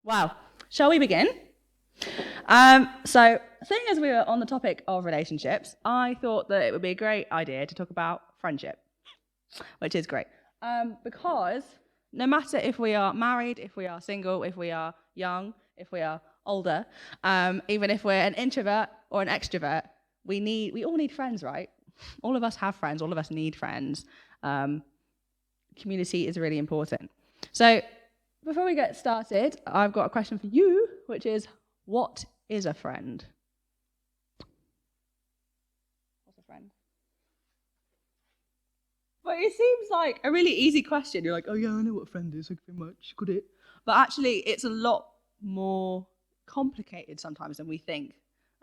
Wow. Shall we begin? Seeing as we were on the topic of relationships, I thought that it would be a great idea to talk about friendship, which is great. Because no matter if we are married, if we are single, if we are young, if we are older, even if we're an introvert or an extrovert, we all need friends, right? All of us have friends. All of us need friends. Community is really important. So before we get started, I've got a question for you, which is, what is a friend? What's a friend? But it seems like a really easy question. You're like, oh yeah, I know what a friend is, thank you very much, got it. But actually, it's a lot more complicated sometimes than we think.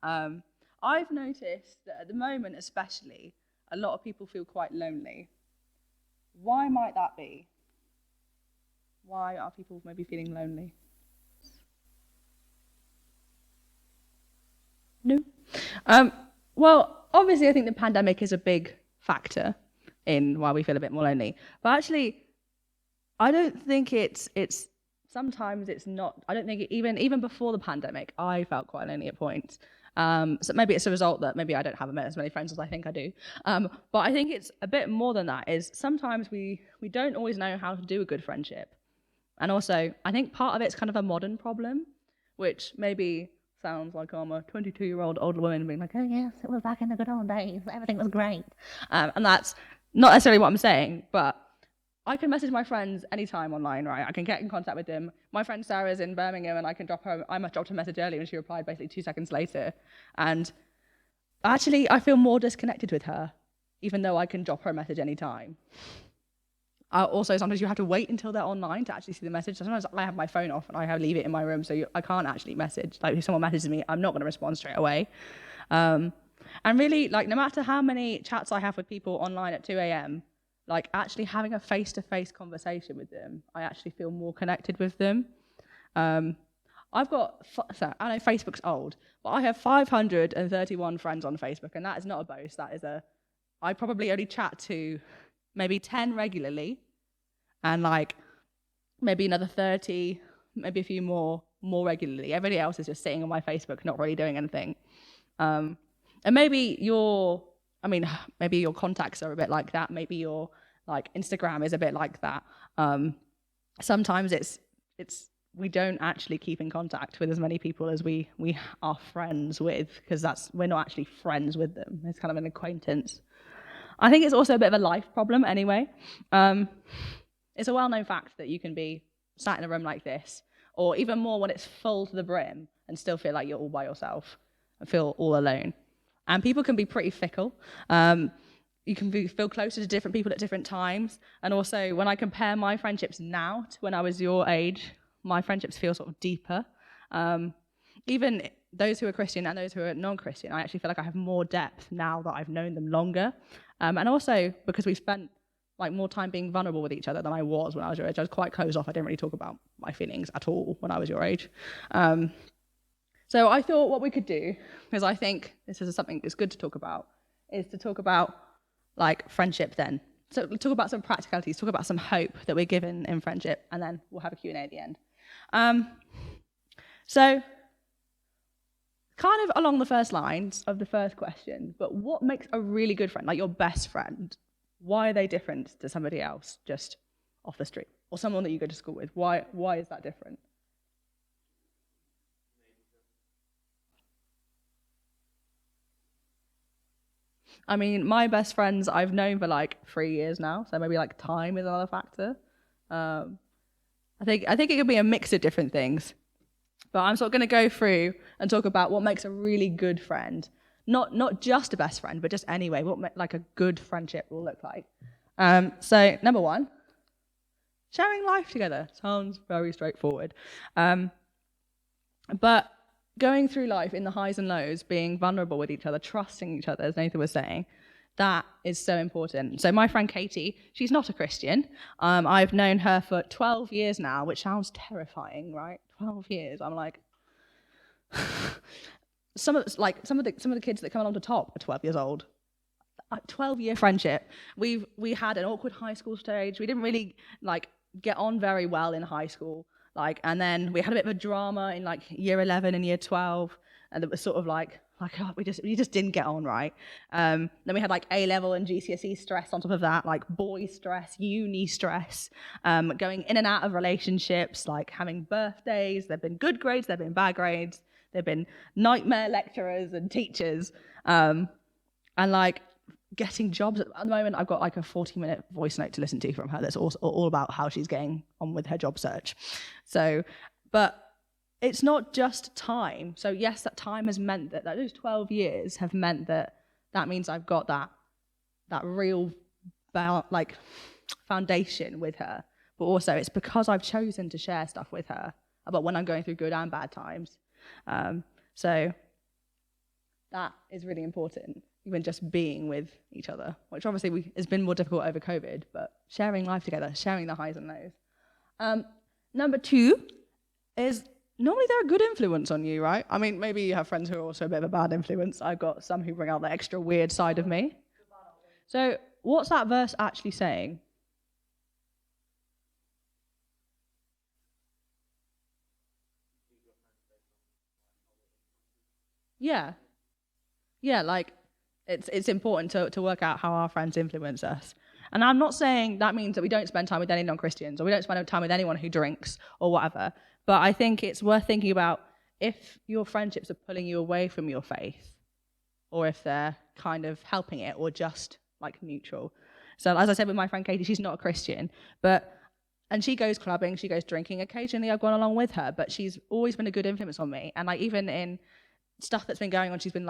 I've noticed that at the moment especially, a lot of people feel quite lonely. Why might that be? Why are people maybe feeling lonely? No. Well, obviously, I think the pandemic is a big factor in why we feel a bit more lonely. But actually, I don't think it's sometimes it's not. I don't think even before the pandemic, I felt quite lonely at points. So maybe it's a result that maybe I don't have as many friends as I think I do. But I think it's a bit more than that. Is sometimes we don't always know how to do a good friendship. And also, I think part of it's kind of a modern problem, which maybe sounds like I'm a 22-year-old older woman being like, oh yes, it was back in the good old days, everything was great. And that's not necessarily what I'm saying, but I can message my friends anytime online, right? I can get in contact with them. My friend Sarah's in Birmingham, and I dropped her a message earlier, and she replied basically 2 seconds later. And actually, I feel more disconnected with her, even though I can drop her a message anytime. Also, sometimes you have to wait until they're online to actually see the message. Sometimes I have my phone off and I leave it in my room, so I can't actually message. Like, if someone messages me, I'm not going to respond straight away. And really, like, no matter how many chats I have with people online at 2 a.m., like, actually having a face-to-face conversation with them, I actually feel more connected with them. I've got, I know Facebook's old, but I have 531 friends on Facebook, and that is not a boast. I probably only chat to maybe 10 regularly, and like maybe another 30, maybe a few more regularly. Everybody else is just sitting on my Facebook, not really doing anything. And maybe your contacts are a bit like that. Maybe your like Instagram is a bit like that. Sometimes it's we don't actually keep in contact with as many people as we are friends with, because we're not actually friends with them. It's kind of an acquaintance. I think it's also a bit of a life problem anyway. It's a well-known fact that you can be sat in a room like this, or even more when it's full to the brim, and still feel like you're all by yourself and feel all alone. And people can be pretty fickle. You can feel closer to different people at different times. And also, when I compare my friendships now to when I was your age, my friendships feel sort of deeper. Even those who are Christian and those who are non-Christian, I actually feel like I have more depth now that I've known them longer. And also because we've spent like more time being vulnerable with each other than I was when I was your age. I was quite closed off. I didn't really talk about my feelings at all when I was your age. So I thought what we could do, because I think this is something that's good to talk about, is to talk about like friendship then. So we'll talk about some practicalities, talk about some hope that we're given in friendship, and then we'll have a Q&A at the end. So kind of along the first lines of the first question, but what makes a really good friend, like your best friend? Why are they different to somebody else just off the street, or someone that you go to school with? Why is that different? I mean, my best friends I've known for like 3 years now, so maybe like time is another factor. I think it could be a mix of different things. But I'm sort of going to go through and talk about what makes a really good friend. Not just a best friend, but just anyway, what like a good friendship will look like. So number one, sharing life together. Sounds very straightforward. But going through life in the highs and lows, being vulnerable with each other, trusting each other, as Nathan was saying, that is so important. So my friend Katie, she's not a Christian. I've known her for 12 years now, which sounds terrifying, right? 12 years. I'm like, some of the kids that come along to top are 12 years old. A 12-year friendship. We had an awkward high school stage. We didn't really like get on very well in high school. And then we had a bit of a drama in year 11 and year 12, and it was sort of oh, we just didn't get on right. Then we had A level and GCSE stress on top of that, boy stress, uni stress, going in and out of relationships, having birthdays. There've been good grades, there've been bad grades, there've been nightmare lecturers and teachers, and getting jobs. At the moment, I've got a 40-minute voice note to listen to from her that's all about how she's getting on with her job search. So, but it's not just time. So yes, that time has meant that those 12 years have meant that means I've got that real foundation with her. But also it's because I've chosen to share stuff with her about when I'm going through good and bad times. So that is really important, even just being with each other, which obviously has been more difficult over COVID, but sharing life together, sharing the highs and lows. Number 2 is normally they're a good influence on you, right? I mean, maybe you have friends who are also a bit of a bad influence. I've got some who bring out the extra weird side of me. So what's that verse actually saying? Yeah. Yeah, it's important to work out how our friends influence us. And I'm not saying that means that we don't spend time with any non-Christians or we don't spend time with anyone who drinks or whatever. But I think it's worth thinking about if your friendships are pulling you away from your faith or if they're kind of helping it or just neutral. So as I said with my friend Katie, she's not a Christian, and she goes clubbing, she goes drinking. Occasionally I've gone along with her, but she's always been a good influence on me. And even in stuff that's been going on, she's been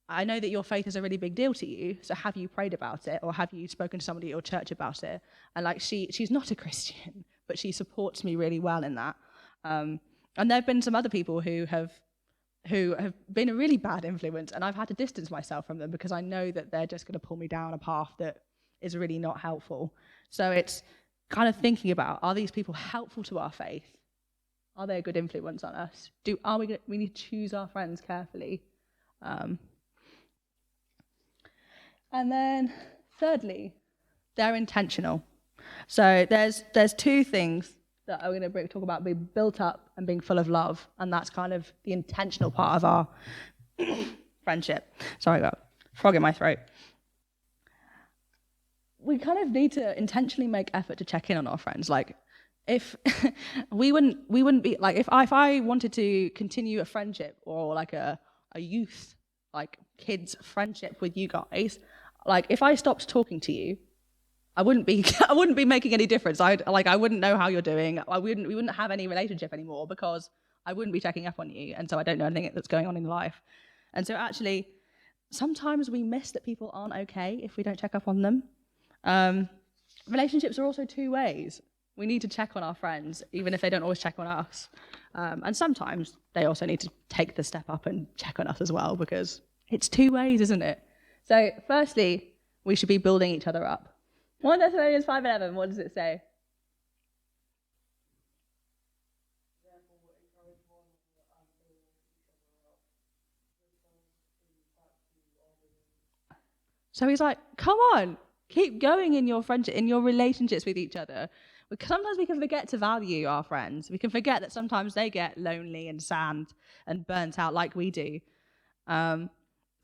I know that your faith is a really big deal to you, so have you prayed about it or have you spoken to somebody at your church about it? And she's not a Christian, but she supports me really well in that. And there have been some other people who have been a really bad influence, and I've had to distance myself from them because I know that they're just going to pull me down a path that is really not helpful. So it's kind of thinking about, are these people helpful to our faith? Are they a good influence on us? We need to choose our friends carefully. And then thirdly, they're intentional. So there's 2 things that I'm going to talk about: being built up and being full of love, and that's kind of the intentional part of our friendship. Sorry about frog in my throat. We kind of need to intentionally make effort to check in on our friends. If we wouldn't be if I wanted to continue a friendship or a youth kids friendship with you guys, if I stopped talking to you, I wouldn't be making any difference. I wouldn't know how you're doing. We wouldn't have any relationship anymore because I wouldn't be checking up on you, and so I don't know anything that's going on in life. And so actually, sometimes we miss that people aren't okay if we don't check up on them. Relationships are also 2 ways. We need to check on our friends, even if they don't always check on us. And sometimes they also need to take the step up and check on us as well, because it's 2 ways, isn't it? So firstly, we should be building each other up. 1 Thessalonians 5:11, what does it say? So he's come on, keep going in your friendship, in your relationships with each other. Because sometimes we can forget to value our friends. We can forget that sometimes they get lonely and sad and burnt out like we do.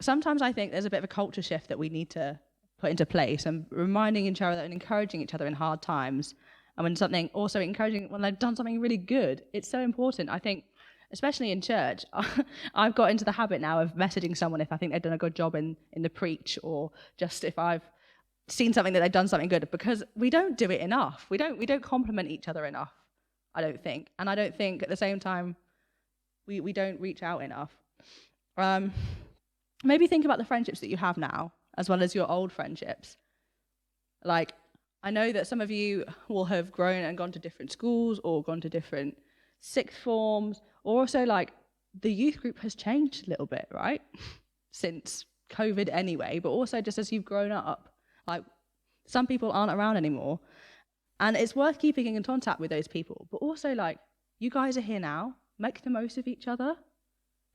Sometimes I think there's a bit of a culture shift that we need to put into place, and reminding each other and encouraging each other in hard times, and also encouraging when they've done something really good. It's so important. I think, especially in church, I've got into the habit now of messaging someone if I think they've done a good job in the preach, or just if I've seen something that they've done something good, because we don't do it enough. We don't compliment each other enough, I don't think. And I don't think at the same time we don't reach out enough. Maybe think about the friendships that you have now, as well as your old friendships. I know that some of you will have grown and gone to different schools or gone to different sixth forms, or also the youth group has changed a little bit, right? Since COVID anyway, but also just as you've grown up. Some people aren't around anymore, and it's worth keeping in contact with those people. But also, you guys are here now. Make the most of each other.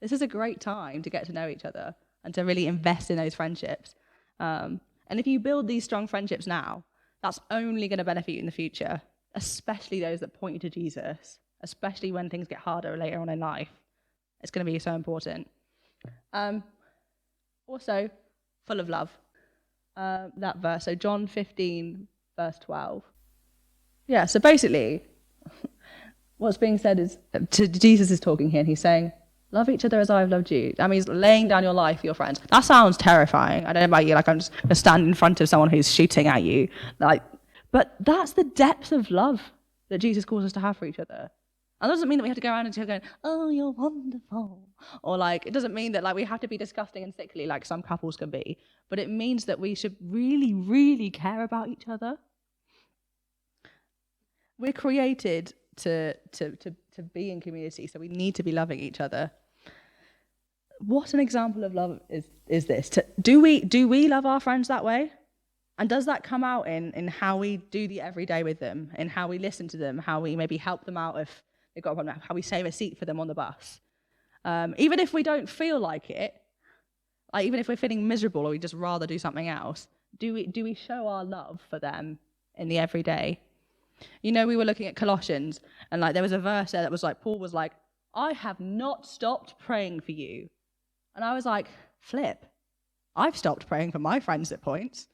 This is a great time to get to know each other and to really invest in those friendships. And if you build these strong friendships now, that's only going to benefit you in the future, especially those that point you to Jesus. especially when things get harder later on in life. It's going to be so important. Also, full of love. That verse, so John 15, verse 12. Yeah, so basically, what's being said is, Jesus is talking here, and he's saying, love each other as I've loved you. That means laying down your life for your friends. That sounds terrifying. I don't know about you, like I'm just going to stand in front of someone who's shooting at you. But that's the depth of love that Jesus calls us to have for each other. And that doesn't mean that we have to go around and going, oh, you're wonderful. Or it doesn't mean that we have to be disgusting and sickly like some couples can be. But it means that we should really, really care about each other. We're created to be in community, so we need to be loving each other. What an example of love is this? Do we love our friends that way? And does that come out in how we do the everyday with them, in how we listen to them, how we maybe help them out if they've got a problem, how we save a seat for them on the bus? Even if we don't feel like it, even if we're feeling miserable or we just rather do something else, do we show our love for them in the everyday? We were looking at Colossians, and there was a verse there that was Paul was like, I have not stopped praying for you. And I was like, flip. I've stopped praying for my friends at points.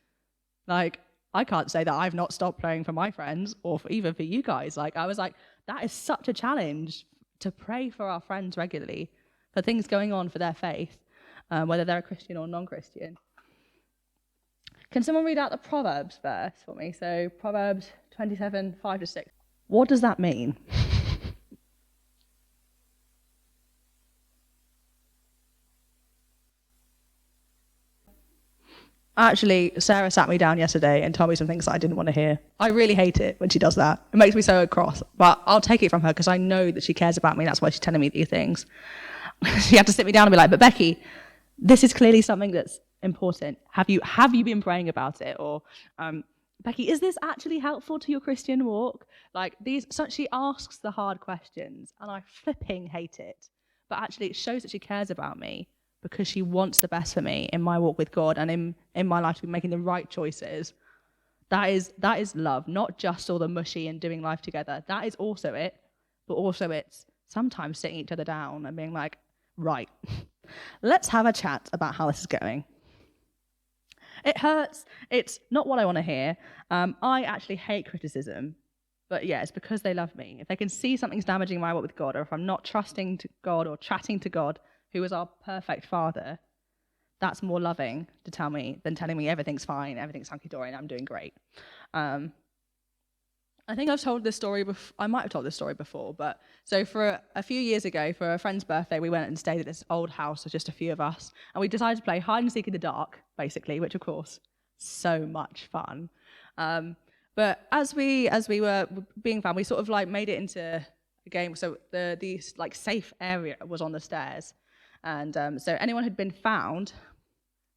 I can't say that I've not stopped praying for my friends or even for you guys. I was like, that is such a challenge to pray for our friends regularly, for things going on for their faith, whether they're a Christian or non-Christian. Can someone read out the Proverbs verse for me? So Proverbs 27, 5-6. What does that mean? Actually, Sarah sat me down yesterday and told me some things that I didn't want to hear. I really hate it when she does that. It makes me so cross. But I'll take it from her because I know that she cares about me. That's why she's telling me these things. She had to sit me down and be like, but Becky, this is clearly something that's important. Have you been praying about it? Or, Becky, is this actually helpful to your Christian walk? So she asks the hard questions, and I flipping hate it. But actually, it shows that she cares about me, because she wants the best for me in my walk with God and in my life to be making the right choices. That is love, not just all the mushy and doing life together. That is also it, but also it's sometimes sitting each other down and being like, right, let's have a chat about how this is going. It hurts. It's not what I want to hear. I actually hate criticism, but yeah, it's because they love me. If they can see something's damaging my walk with God, or if I'm not trusting to God or chatting to God, who is our perfect Father, that's more loving to tell me than telling me everything's fine, everything's hunky-dory, and I'm doing great. I think I've told this story before. I might have told this story before, but so for a few years ago, for a friend's birthday, we went and stayed at this old house with just a few of us, and we decided to play hide and seek in the dark, basically, which of course, so much fun. But as we were being fun, we sort of made it into a game. So the safe area was on the stairs. And so anyone who'd been found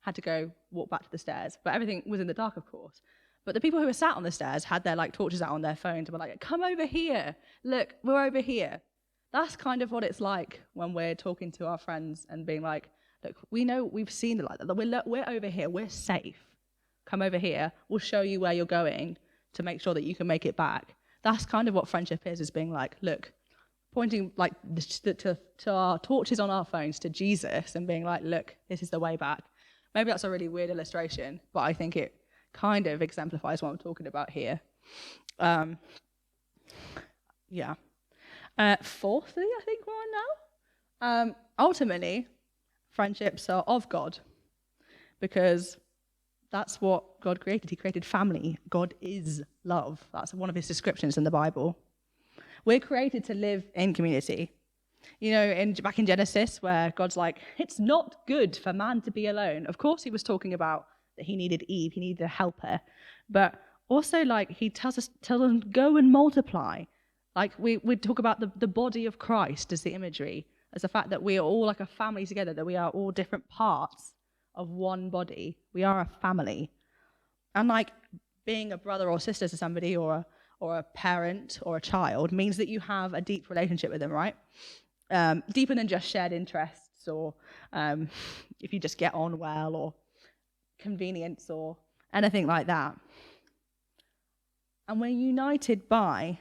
had to go walk back to the stairs. But everything was in the dark, of course. But the people who were sat on the stairs had their torches out on their phones and were like, come over here. Look, we're over here. That's kind of what it's like when we're talking to our friends and being like, look, we know, we've seen the light. We're over here. We're safe. Come over here. We'll show you where you're going to make sure that you can make it back. That's kind of what friendship is being like, look, pointing to our torches on our phones to Jesus and being like, look, this is the way back. Maybe that's a really weird illustration, but I think it kind of exemplifies what I'm talking about here. Yeah. Fourthly, I think we're on now. Ultimately, friendships are of God, because that's what God created. He created family. God is love. That's one of his descriptions in the Bible. We're created to live in community. Back in Genesis, where God's like, it's not good for man to be alone. Of course, he was talking about that he needed Eve, he needed a helper. But also, he tells them, go and multiply. We talk about the body of Christ as the imagery, as the fact that we are all like a family together, that we are all different parts of one body. We are a family. And being a brother or sister to somebody, or a parent or a child, means that you have a deep relationship with them, right? Deeper than just shared interests, or if you just get on well, or convenience, or anything like that. And we're united by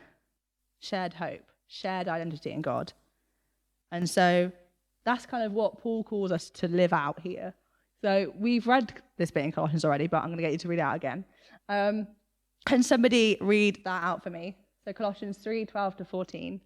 shared hope, shared identity in God. And so that's kind of what Paul calls us to live out here. So we've read this bit in Colossians already, but I'm going to get you to read it out again. Can somebody read that out for me? So Colossians 3:12-14.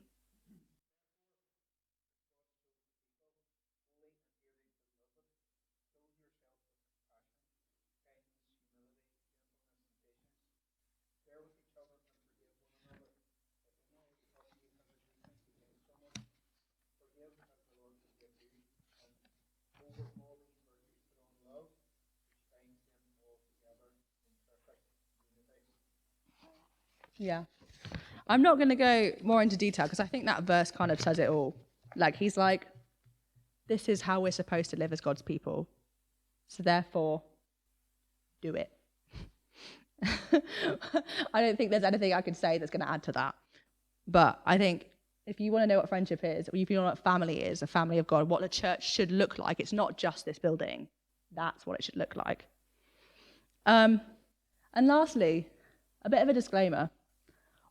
Yeah. I'm not going to go more into detail because I think that verse kind of says it all. Like, he's like, this is how we're supposed to live as God's people. So therefore, do it. I don't think there's anything I could say that's going to add to that. But I think if you want to know what friendship is, or if you know what family is, a family of God, what the church should look like, it's not just this building. That's what it should look like. And lastly, a bit of a disclaimer.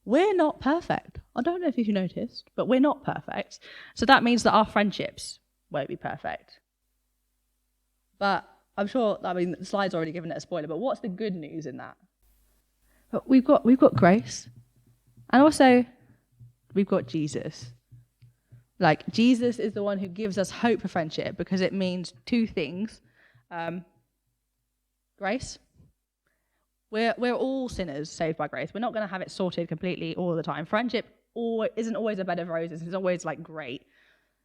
We're not perfect. I don't know if you've noticed, but we're not perfect. So that means that our friendships won't be perfect. But I'm sure, the slide's already given it a spoiler, but what's the good news in that? But we've got grace. And also, we've got Jesus. Like, Jesus is the one who gives us hope for friendship because it means two things. Grace. We're all sinners saved by grace. We're not going to have it sorted completely all the time. Friendship isn't always a bed of roses. It's always like great.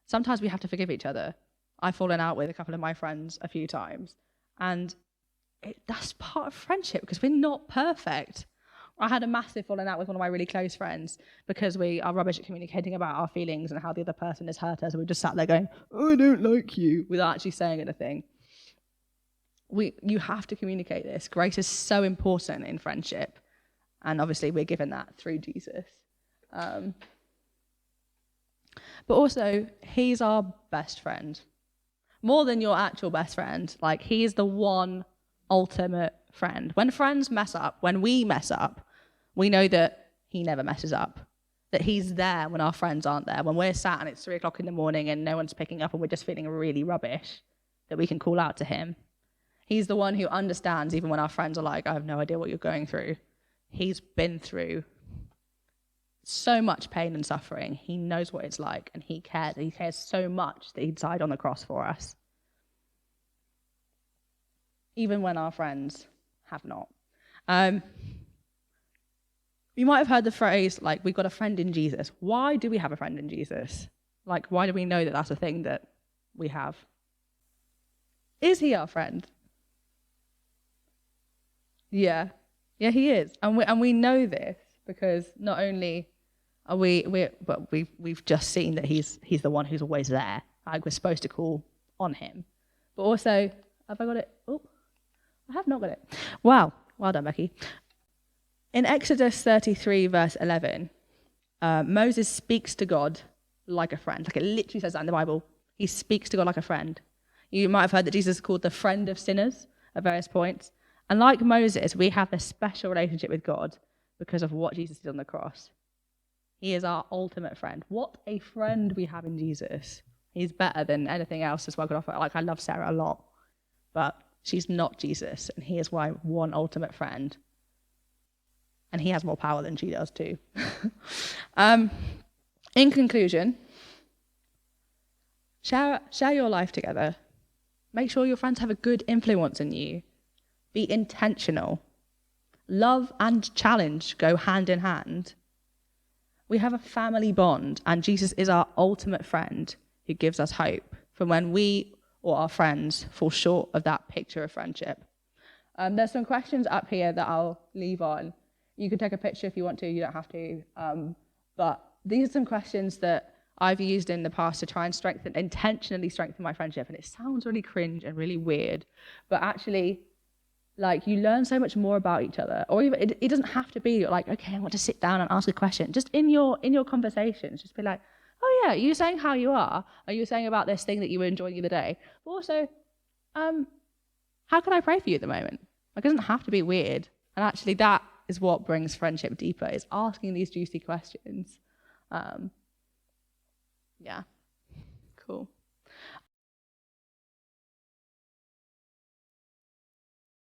Sometimes we have to forgive each other. I've fallen out with a couple of my friends a few times. And that's part of friendship because we're not perfect. I had a massive falling out with one of my really close friends because we are rubbish at communicating about our feelings and how the other person has hurt us. And we just sat there going, I don't like you, without actually saying anything. You have to communicate this. Grace is so important in friendship. And obviously we're given that through Jesus. But also, he's our best friend. More than your actual best friend. Like, he's the one ultimate friend. When friends mess up, when we mess up, we know that he never messes up. That he's there when our friends aren't there. When we're sat and it's 3:00 in the morning and no one's picking up and we're just feeling really rubbish, that we can call out to him. He's the one who understands even when our friends are like, I have no idea what you're going through. He's been through so much pain and suffering. He knows what it's like and he cares. He cares so much that he died on the cross for us. Even when our friends have not. You might have heard the phrase, like, we've got a friend in Jesus. Why do we have a friend in Jesus? Like, why do we know that that's a thing that we have? Is he our friend? Yeah, he is, and we know this because not only are but we've just seen that he's the one who's always there. Like, we're supposed to call on him, but also, have I got it? Oh, I have not got it. Wow, well done, Becky. In Exodus 33 verse 11, Moses speaks to God like a friend. Like, it literally says that in the Bible. He speaks to God like a friend. You might have heard that Jesus is called the friend of sinners at various points. And like Moses, we have this special relationship with God because of what Jesus did on the cross. He is our ultimate friend. What a friend we have in Jesus. He's better than anything else this world could offer. Like, I love Sarah a lot, but she's not Jesus, and he is my one ultimate friend. And he has more power than she does too. In conclusion, share your life together. Make sure your friends have a good influence on you. Be intentional. Love and challenge go hand in hand. We have a family bond, and Jesus is our ultimate friend who gives us hope for when we or our friends fall short of that picture of friendship. There's some questions up here that I'll leave on. You can take a picture if you want to, you don't have to. But these are some questions that I've used in the past to try and intentionally strengthen my friendship. And it sounds really cringe and really weird, but actually, like, you learn so much more about each other. Or even it doesn't have to be like, okay, I want to sit down and ask a question. Just in your conversations, just be like, oh yeah, you saying how you are? Are you saying about this thing that you were enjoying the other day? But also, how can I pray for you at the moment? Like, it doesn't have to be weird. And actually, that is what brings friendship deeper, is asking these juicy questions. Yeah. Cool.